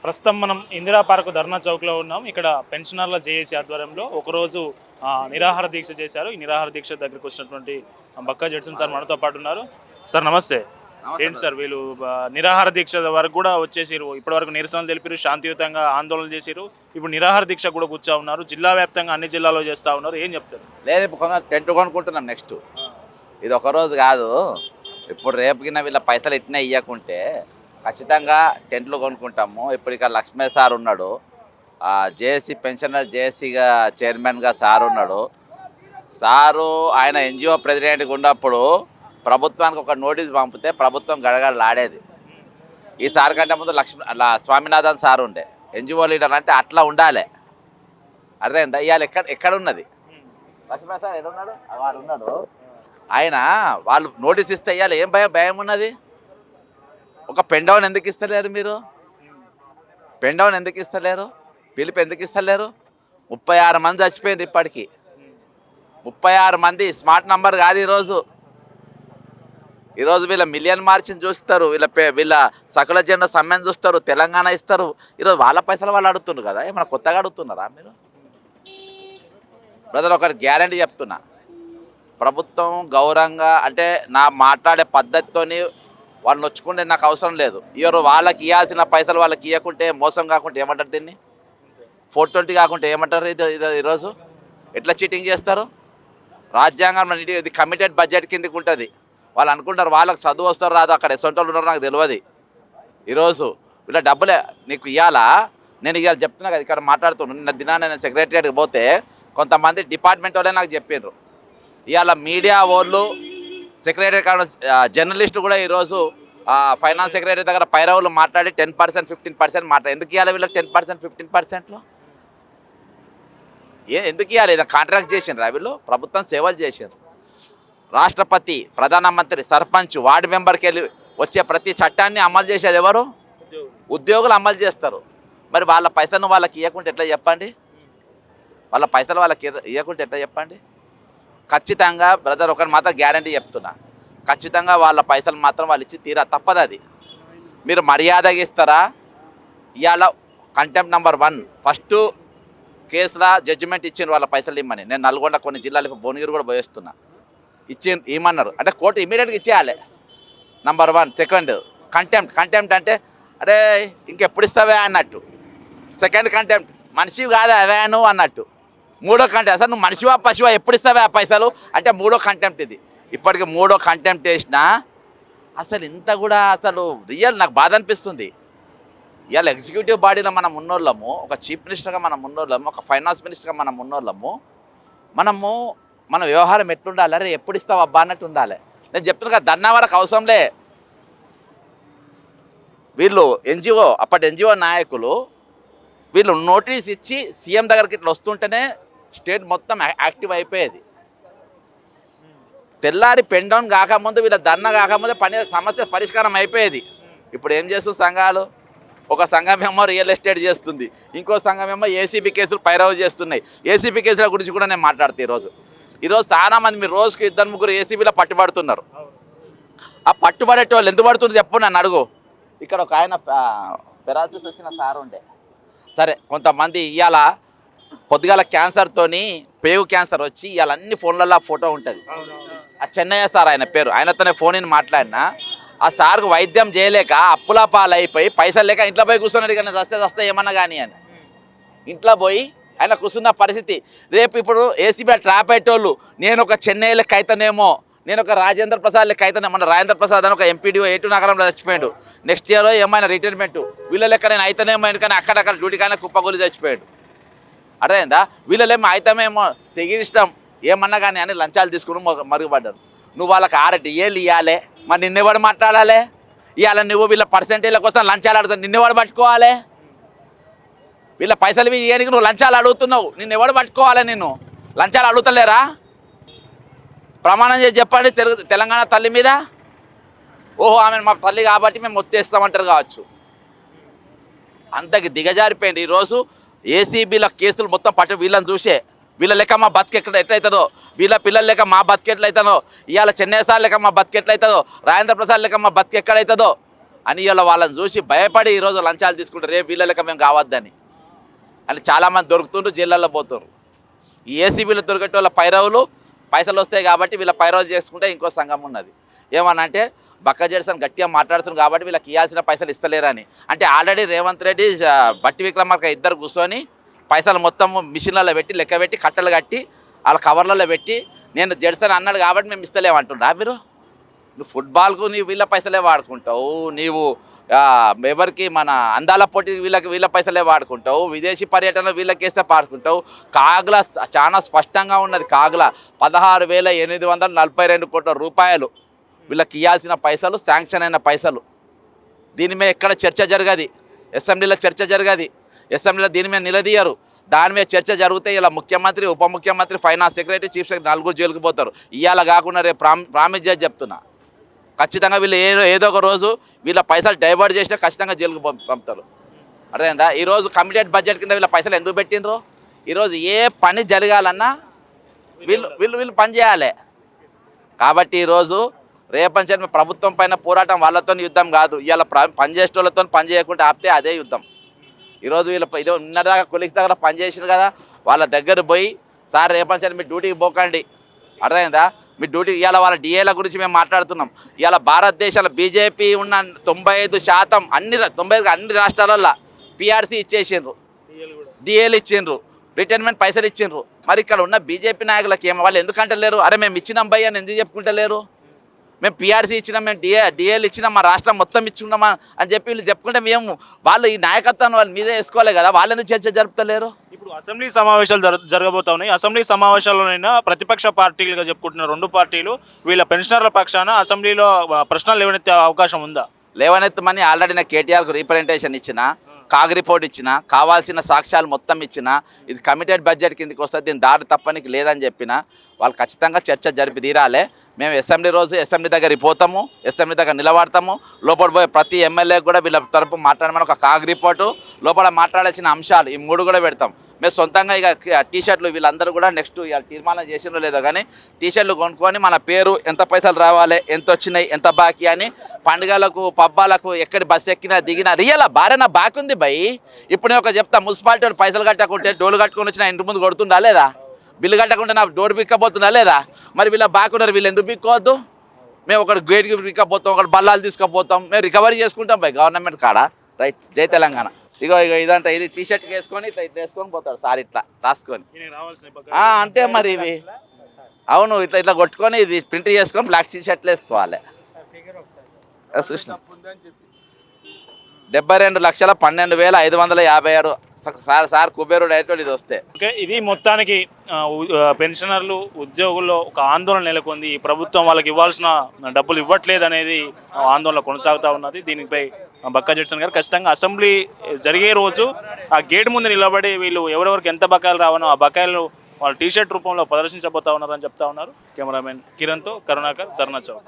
ప్రస్తుతం మనం ఇందిరా పార్క్ ధర్నా చౌక్లో ఉన్నాం. ఇక్కడ పెన్షనర్ల జేఏసీ ఆధ్వర్యంలో ఒకరోజు నిరాహార దీక్ష చేశారు. ఈ నిరాహార దీక్ష దగ్గరికి వచ్చినటువంటి బక్కా జడ్సన్ సార్ మనతో పాటు ఉన్నారు. సార్ నమస్తే. ఏంటి సార్ వీళ్ళు నిరాహార దీక్ష వరకు కూడా వచ్చేసారు. ఇప్పటివరకు నిరసనలు తెలిపారు, శాంతియుతంగా ఆందోళన చేశారు. ఇప్పుడు నిరాహార దీక్ష కూడా కూర్చో ఉన్నారు. జిల్లా వ్యాప్తంగా అన్ని జిల్లాలో చేస్తూ ఉన్నారు. ఏం చెప్తారు? లేదు, ఇప్పుడు టెంట్ కొనుక్కుంటున్నాం. నెక్స్ట్ ఇది ఒకరోజు కాదు, ఇప్పుడు రేపు కింద వీళ్ళ పైసలు ఇట్నే ఇవ్వకుంటే ఖచ్చితంగా టెంట్లు కొనుక్కుంటాము. ఇప్పుడు ఇక్కడ లక్ష్మీ సార్ ఉన్నాడు, జేఏసీ పెన్షనర్ జేఏసీగా చైర్మన్గా సార్ ఉన్నాడు. సారు ఆయన ఎన్జిఓ ప్రెసిడెంట్గా ఉన్నప్పుడు ప్రభుత్వానికి ఒక నోటీస్ పంపితే ప్రభుత్వం గడగడలాడేది. ఈ సార్ కంటే ముందు స్వామినాథన్ సార్ ఉండే ఎన్జిఓ లీడర్. అంటే అట్లా ఉండాలి. అర్థమైందా? ఇవాళ ఎక్కడ ఉన్నది లక్ష్మీ సార్? ఎక్కడున్నాడు? వాడు ఉన్నాడు. ఆయన వాళ్ళు నోటీస్ ఇస్తే ఇవ్వాలి. ఏం భయం ఉన్నది? ఒక పెన్ డౌన్ ఎందుకు ఇస్తలేరు? మీరు పెన్ డౌన్ ఎందుకు ఇస్తలేరు? పిలుపు ఎందుకు ఇస్తలేరు? 36 మంది చచ్చిపోయింది ఇప్పటికీ. 36 మంది స్మార్ట్ నంబర్ కాదు. ఈరోజు వీళ్ళ మిలియన్ మార్చిని చూస్తారు, వీళ్ళ సకల జెండా సమ్మెను చూస్తారు, తెలంగాణ ఇస్తారు. ఈరోజు వాళ్ళ పైసలు వాళ్ళు అడుగుతున్నారు కదా. ఏమన్నా కొత్తగా అడుగుతున్నారా మీరు? బ్రదర్, ఒకటి గ్యారంటీ చెప్తున్నా, ప్రభుత్వం గౌరవంగా అంటే నా మాట్లాడే పద్ధతితోని వాళ్ళు నొచ్చుకుంటే నాకు అవసరం లేదు. ఎవరు వాళ్ళకి ఇవ్వాల్సిన పైసలు వాళ్ళకి ఇవ్వకుంటే, మోసం కాకుంటే ఏమంటారు? దీన్ని 420 కాకుంటే ఏమంటారు? ఈరోజు ఎట్లా చీటింగ్ చేస్తారు? రాజ్యాంగం ఇది కమిటెడ్ బడ్జెట్ కిందకి ఉంటుంది. వాళ్ళు అనుకుంటారు వాళ్ళకి చదువు వస్తారు రాదు, అక్కడ ఎసొంటోళ్ళు ఉన్నారో నాకు తెలియదు. ఈరోజు వీళ్ళ డబ్బులే నీకు ఇవ్వాలా? నేను ఇవాళ చెప్తున్నా కదా, ఇక్కడ మాట్లాడుతున్నాను. నిన్న దినాన్ని నేను సెక్రటరియట్కి పోతే కొంతమంది డిపార్ట్మెంట్ వాళ్ళే నాకు చెప్పారు. ఇవాళ మీడియా వాళ్ళు, సెక్రటరీ జర్నలిస్టు కూడా ఈరోజు ఫైనాన్స్ సెక్రటరీ దగ్గర పైరవులు మాట్లాడి 10%, 15% మాట్లాడి. ఎందుకు ఇవ్వాలి వీళ్ళకి 10%, 15%లో? ఎందుకు ఇవ్వాలి? ఏదో కాంట్రాక్ట్ చేసినారా వీళ్ళు? ప్రభుత్వం సేవలు చేశారు. రాష్ట్రపతి, ప్రధానమంత్రి, సర్పంచ్, వార్డు మెంబర్కి వెళ్ళి వచ్చే ప్రతి చట్టాన్ని అమలు చేసేది ఎవరు? ఉద్యోగులు అమలు చేస్తారు. మరి వాళ్ళ పైసలు వాళ్ళకి ఇవ్వకుంటే ఎట్లా చెప్పండి? వాళ్ళ పైసలు వాళ్ళకి ఇవ్వకుంటే ఎట్లా చెప్పండి? ఖచ్చితంగా బ్రదర్, ఒకటి మాత్రం గ్యారంటీ చెప్తున్నా, ఖచ్చితంగా వాళ్ళ పైసలు మాత్రం వాళ్ళు ఇచ్చి తీరా. తప్పదు అది. మీరు మర్యాదగా ఇస్తారా? ఇవాళ కంటెంప్ట్ నెంబర్ 1 ఫస్ట్ కేసులో జడ్జిమెంట్ ఇచ్చిండ్రు వాళ్ళ పైసలు ఇమ్మని. నేను నల్గొండ కొన్ని జిల్లాలకు భువనగిరి కూడా పోయేస్తున్నా. ఇమ్మన్నారు అంటే కోర్టు ఇమీడియట్గా ఇచ్చేయాలి. నెంబర్ 1. సెకండ్ కంటెంప్ట్ అంటే అరే ఇంకెప్పుడు ఇస్తావే అన్నట్టు. సెకండ్ కంటెంప్ట్ మనిషివి కాదా అవే నువ్వు అన్నట్టు. మూడో కంటెంప్ట్ అసలు నువ్వు మనిషివా పశువా, ఎప్పుడు ఇస్తావే ఆ పైసలు అంటే మూడో కంటెంప్ట్ ఇది. ఇప్పటికి మూడో కంటెంప్ట్ వేసినా అసలు ఇంత కూడా అసలు రియల్ నాకు బాధ అనిపిస్తుంది. ఇవాళ ఎగ్జిక్యూటివ్ బాడీలో మనం ఉన్నోళ్ళము, ఒక చీఫ్ మినిస్టర్గా మనం ఉన్నోళ్ళము, ఒక ఫైనాన్స్ మినిస్టర్గా మనం ఉన్నోళ్ళము. మన వ్యవహారం ఎట్లుండాలి? అరే ఎప్పుడు ఇస్తావు అబ్బా అన్నట్టు ఉండాలి. నేను చెప్తున్నా కదా, దన్నా వరకు అవసరంలే. వీళ్ళు అప్పటి ఎన్జిఓ నాయకులు వీళ్ళు నోటీస్ ఇచ్చి సీఎం దగ్గరికి ఇట్లా వస్తుంటేనే స్టేట్ మొత్తం యాక్టివ్ అయిపోయేది. తెల్లారి పెన్ డౌన్ కాకముందు, వీళ్ళ ధర్నా కాకముందే సమస్య పరిష్కారం అయిపోయేది. ఇప్పుడు ఏం చేస్తుంది సంఘాలు? ఒక సంఘం ఏమో రియల్ ఎస్టేట్ చేస్తుంది, ఇంకో సంఘం ఏమో ఏసీబీ కేసులు పైరవ్ చేస్తున్నాయి. ఏసీబీ కేసుల గురించి కూడా నేను మాట్లాడుతాను. ఈరోజు చాలామంది మీరు రోజుకి 2-3 ఏసీబీలో పట్టుబడుతున్నారు. ఆ పట్టుబడేటోళ్ళు ఎందుకు పడుతుంది చెప్పు, నన్ను అడుగు. ఇక్కడ ఒక ఆయన పెరాలసిస్ వచ్చిన సార్ ఉండే. సరే, కొంతమంది ఇవాళ పొద్దుగాల క్యాన్సర్తోని పేగు క్యాన్సర్ వచ్చి ఇవాళ అన్ని ఫోన్లలో ఫోటో ఉంటుంది. ఆ చెన్నయ్య సార్ ఆయన పేరు. ఆయనతోనే ఫోన్ మాట్లాడినా ఆ సార్కు వైద్యం చేయలేక అప్పుల పాలైపోయి పైసలు లేక ఇంట్లో పోయి కూర్చున్నాడు. కానీ వస్తే ఏమన్నా కానీ అని ఇంట్లో పోయి ఆయన కూర్చున్న పరిస్థితి. రేపు ఇప్పుడు ఏసీబీ ట్రాప్ అయ్యేటోళ్ళు, నేను ఒక చెన్నై లెక్క అయితేనేమో, నేను ఒక రాజేంద్ర ప్రసాద్ లెక్క అయితేనే. మన రాజేంద్ర ప్రసాద్ అని ఒక ఎంపీడీఓ ఏటూ నగరంలో చచ్చిపోయాడు. నెక్స్ట్ ఇయర్ ఏమైనా రిటైర్మెంట్ వీళ్ళ లెక్క నేను అయితేనేమో, కానీ అక్కడక్కడ డ్యూటీ కానీ కుప్పగొలి చచ్చిపోయాడు. అర్థమైందా? వీళ్ళేమో అయితేమేమో తెగిరిష్టం ఏమన్నా కానీ అని లంచాలు తీసుకుని మరుగుపడ్డారు. నువ్వు వాళ్ళకి 6 ఏళ్ళు ఇవ్వాలి. మరి నిన్నెవాడు మాట్లాడాలి? ఇవాళ నువ్వు వీళ్ళ పర్సెంటేజ్ల కోసం లంచాలు అడుగుతావు, నిన్నెవాడు పట్టుకోవాలి? వీళ్ళ పైసలు ఇవ్వడానికి నువ్వు లంచాలు అడుగుతున్నావు, నిన్నెవాడు పట్టుకోవాలి? నిన్ను లంచాలు అడుగుతలేరా? ప్రమాణం చేసి చెప్పండి తెలంగాణ తల్లి మీద. ఓహో ఆమె మా తల్లి కాబట్టి మేము ఒత్తేస్తామంటారు కావచ్చు. అంతకి దిగజారిపోయింది. ఈరోజు ఏసీబీల కేసులు మొత్తం వీళ్ళని చూసే, వీళ్ళ లెక్క మా బతికి ఎట్లయితుందో, వీళ్ళ పిల్లల లెక్క మా బతికి ఎట్లయితుందో, ఇవాళ చెన్నై సార్ లెక్క మా బతికి ఎట్లయితుందో, రాజేంద్ర ప్రసాద్ లెక్క మా బతికి ఎక్కడైతుందో, అని ఇలా వాళ్ళని చూసి భయపడి ఈరోజు లంచాలు తీసుకుంటారు, రేపు వీళ్ళ లెక్క మేము కావద్దని అని చాలామంది దొరుకుతుండ్రు, జైళ్ళల్లో పోతారు. ఈ ఏసీబీలో దొరికేట వాళ్ళ పైరవులు పైసలు వస్తాయి కాబట్టి వీళ్ళ పైరవులు చేసుకుంటే ఇంకో సంఘం ఉన్నది. ఏమనంటే బక్క జెడ్సన్ గట్టిగా మాట్లాడుతున్నారు కాబట్టి వీళ్ళకి ఇవ్వాల్సిన పైసలు ఇస్తలేరని. అంటే ఆల్రెడీ రేవంత్ రెడ్డి బట్టి విక్రమార్క ఇద్దరు కూర్చొని పైసలు మొత్తం మిషన్లలో పెట్టి లెక్క పెట్టి కట్టలు కట్టి వాళ్ళ కవర్లలో పెట్టి నేను జెడ్సన్ అన్నాడు కాబట్టి మేము ఇస్తలేమంటున్నా. మీరు నువ్వు ఫుట్బాల్కు నీవు వీళ్ళ పైసలే వాడుకుంటావు, నీవు ఎవరికి మన అందాల పోటీ వీళ్ళ పైసలే వాడుకుంటావు, విదేశీ పర్యటన వీళ్ళకేస్తే పాడుకుంటావు. కాగ్లా చాలా స్పష్టంగా ఉన్నది. కాగ్లా 16,842 కోట్ల రూపాయలు వీళ్ళకి ఇవ్వాల్సిన పైసలు, శాంక్షన్ అయిన పైసలు. దీని మీద ఎక్కడ చర్చ జరగది, అసెంబ్లీలో చర్చ జరగది, అసెంబ్లీలో దీని మీద నిలదీయరు. దాని మీద చర్చ జరిగితే ఇలా ముఖ్యమంత్రి, ఉప ముఖ్యమంత్రి, ఫైనాన్స్ సెక్రటరీ, చీఫ్ సెక్రటరీ నలుగురు జైలుకు పోతారు. ఇవాళ కాకుండా రేపు ప్రామిస్ చేసి చెప్తున్నా, ఖచ్చితంగా వీళ్ళు ఏదో ఒక రోజు వీళ్ళ పైసలు డైవర్ట్ చేసినా ఖచ్చితంగా జైలుకు పంపుతారు. అర్థమైందా? ఈరోజు కమిటెడ్ బడ్జెట్ కింద వీళ్ళ పైసలు ఎందుకు పెట్టినరు? ఈరోజు ఏ పని జరగాలన్నా వీళ్ళు పని చేయాలి. కాబట్టి ఈరోజు రేపంచే ప్రభుత్వం పైన పోరాటం వాళ్ళతో యుద్ధం కాదు. ఇవాళ పనిచేసే వాళ్ళతో పని చేయకుండా ఆపితే అదే యుద్ధం. ఈరోజు వీళ్ళ ఇదో ఉన్నదాకా కొలిక్స్ దగ్గర పనిచేసినారు కదా, వాళ్ళ దగ్గర పోయి సార్ రేపంచే మీ డ్యూటీకి పోకండి, అర్థమైందా? మీ డ్యూటీ ఇవాళ వాళ్ళ డిఏల గురించి మేము మాట్లాడుతున్నాం. ఇవాళ భారతదేశంలో బీజేపీ ఉన్న 95% అన్ని రాష్ట్రాలలో పిఆర్సీ ఇచ్చేసిండ్రు, డిఏలు ఇచ్చిండ్రు, రిటైర్మెంట్ పైసలు ఇచ్చిండ్రు. మరి ఇక్కడ ఉన్న బీజేపీ నాయకులకి ఏమో వాళ్ళు ఎందుకంటలేరు? అరే మేము ఇచ్చినాం భయ్య అని ఎందుకు చెప్పుకుంటలేరు? మేము పిఆర్సీ ఇచ్చినాం, మేము డిఏలు ఇచ్చినాం, మా రాష్ట్రం మొత్తం ఇచ్చుకున్నామా అని చెప్పి వీళ్ళు చెప్పుకుంటే మేము వాళ్ళు ఈ నాయకత్వాన్ని వాళ్ళు మీదే వేసుకోవాలి కదా, వాళ్ళు ఎందుకు చర్చ జరుపుతలేరు? ఇప్పుడు అసెంబ్లీ సమావేశాలు జరగబోతా ఉన్నాయి. అసెంబ్లీ సమావేశాల్లోనైనా ప్రతిపక్ష పార్టీలుగా చెప్పుకుంటున్న రెండు పార్టీలు వీళ్ళ పెన్షనర్ల పక్షాన అసెంబ్లీలో ప్రశ్నలు లేవనెత్తే అవకాశం ఉందా? లేవనెత్తమని ఆల్రెడీ నాకు కేటీఆర్కు రిప్రజెంటేషన్ ఇచ్చిన, కాగ్ రిపోర్ట్ ఇచ్చిన, కావాల్సిన సాక్ష్యాలు మొత్తం ఇచ్చిన, ఇది కమిటెడ్ బడ్జెట్ కిందకి వస్తుంది, దీని దారి తప్పనికి లేదని చెప్పిన. వాళ్ళు ఖచ్చితంగా చర్చ జరిపి తీరాలి. మేము అసెంబ్లీ రోజు అసెంబ్లీ దగ్గరికి పోతాము, అసెంబ్లీ దగ్గర నిలబడతాము. లోపల పోయి ప్రతి ఎమ్మెల్యే కూడా వీళ్ళ తరపు మాట్లాడమని ఒక కాగ్ రిపోర్టు, లోపల మాట్లాడాల్సిన అంశాలు ఈ 3 కూడా పెడతాం. మేము సొంతంగా ఇక టీషర్ట్లు వీళ్ళందరూ కూడా నెక్స్ట్ ఇవాళ తీర్మానం చేసినో లేదో కానీ టీషర్ట్లు కొనుక్కొని మన పేరు, ఎంత పైసలు రావాలి, ఎంత వచ్చినాయి, ఎంత బాకీ అని పండుగలకు పబ్బాలకు ఎక్కడి బస్సు ఎక్కినా దిగినా రియల్ భార్యన బాకీ ఉంది భయ్. ఇప్పుడు నేను ఒక చెప్తా, మున్సిపాలిటీ పైసలు కట్టకుంటే డోలు కట్టుకొని వచ్చిన ఇంటి ముందు కొడుతుండా లేదా? బిల్లు కట్టకుండా నా డోర్ బిక్కపోతుందా లేదా? మరి వీళ్ళ బాకున్నారు, వీళ్ళు ఎందుకు బిక్కోవద్దు? మేము ఒకటి గేట్కి బిక్కపోతాం, ఒకటి బల్లాలు తీసుకుపోతాం, మేము రికవరీ చేసుకుంటాం భయ్ గవర్నమెంట్ కాడ. రైట్, జై తెలంగాణ. ఇగో ఇదంతా ఇది టీషర్ట్కి వేసుకొని ఇట్లా వేసుకొని పోతాడు సార్, ఇట్లా రాసుకొని. అంతే మరి ఇవి. అవును, ఇట్లా కొట్టుకొని ఇది ప్రింట్ చేసుకొని బ్లాక్ టీషర్ట్లు వేసుకోవాలి. 72,12,556 సార్ కుబేరుడు అయితే ఇది వస్తే. ఓకే, ఇది మొత్తానికి పెన్షనర్లు, ఉద్యోగుల్లో ఒక ఆందోళన నెలకొంది. ఈ ప్రభుత్వం వాళ్ళకి ఇవ్వాల్సిన డబ్బులు ఇవ్వట్లేదు అనేది ఆందోళన కొనసాగుతూ ఉన్నది. దీనిపై బక్కా జెడ్సన్ గారు ఖచ్చితంగా అసెంబ్లీ జరిగే రోజు ఆ గేట్ ముందు నిలబడి వీళ్ళు ఎవరెవరికి ఎంత బకాయిలు రావనో ఆ బకాయిలు వాళ్ళు టీషర్ట్ రూపంలో ప్రదర్శించబోతా ఉన్నారని చెప్తా ఉన్నారు. కెమెరామెన్ కిరణ్తో కరుణాకర్, ధర్నా చౌక్.